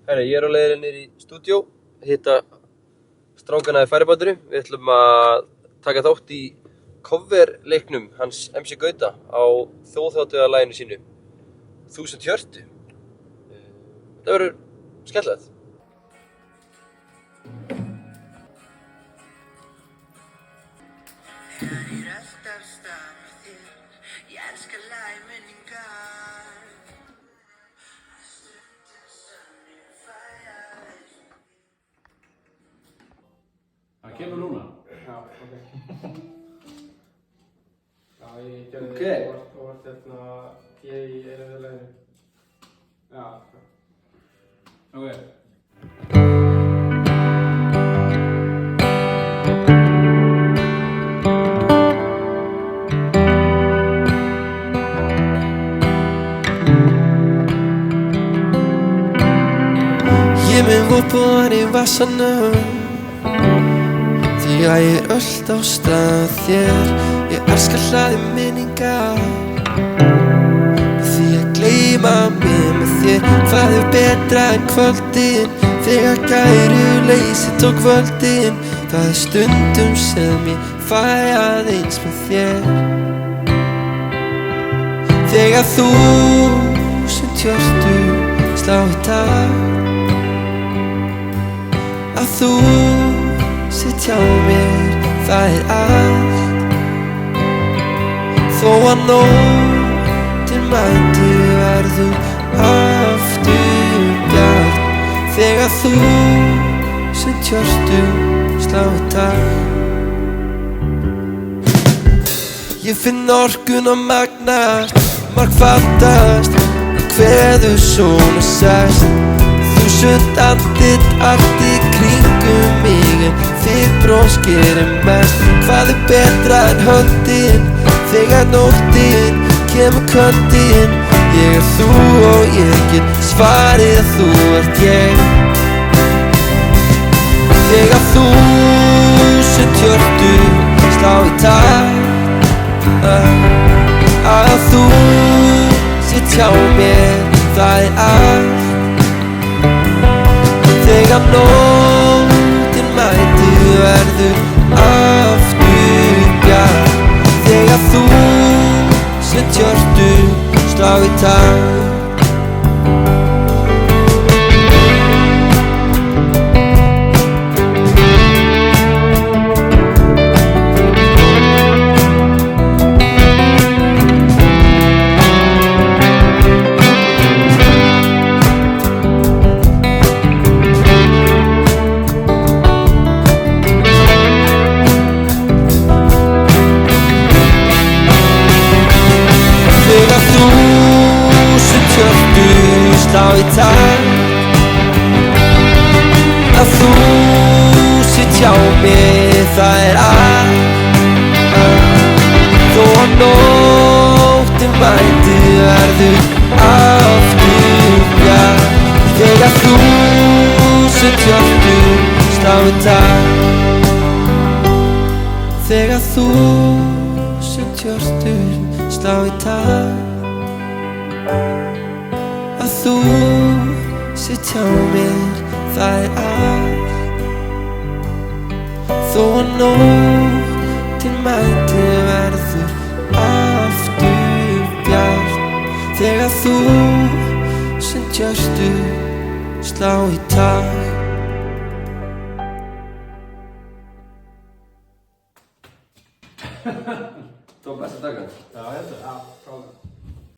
Herri, ég á leiðinni niður í stúdíó, hitta strákana í færibáturinn. Við ætlum að taka þátt í coverleiknum hans MC Gauta á þjóðhátíðarlaginu sínu 1000 hjörtu. Þetta verður skemmtilegt. Það kemur núna. Já, ok. Já, ég gerði Ok. óvart ég í einu viðleginu. Já. Ok. Ég með vopn í vassanum því að ég öll á stað þér. Ég elska hlaði minningar því að gleyma mig með þér. Hvað betra en kvöldin þegar kæruleysi tók völdin. Það stundum sem ég fæ aðeins með þér. Þegar 1000 hjörtu slá í takt, að þú sitt hjá mér, það allt. Þó að nóttin mæti verður aftur bjart. Þegar 1000 hjörtu slá í takt. Ég finn orkun að magnast, margfaldast, kveður svona sest. 1000 andlit allt í kringum mig, en þitt bros gerir mest. Hvað betra en höndin þegar nóttin kemur köldin? Ég þú og ég get svarið að þú ert ég. Þegar 1000 hjörtu slá í takt, að þú sitt hjá mér, það allt. Þegar nóttin mæti verður aftur bjart. Þegar 1000 hjörtu slá í takt. Slá í takt, að þú sitt hjá mér, það allt. Þó að nóttin mæti verður aftur bjart. Þegar 1000 hjörtu slá í takt. Þegar 1000 hjörtu slá í takt, að þú sitt hjá mér, það allt. Þó að nóttin mæti verður aftur bjart. Þegar 1000 hjörtu slá í takt. Það var besta dagan. Já, þetta, já, klálega.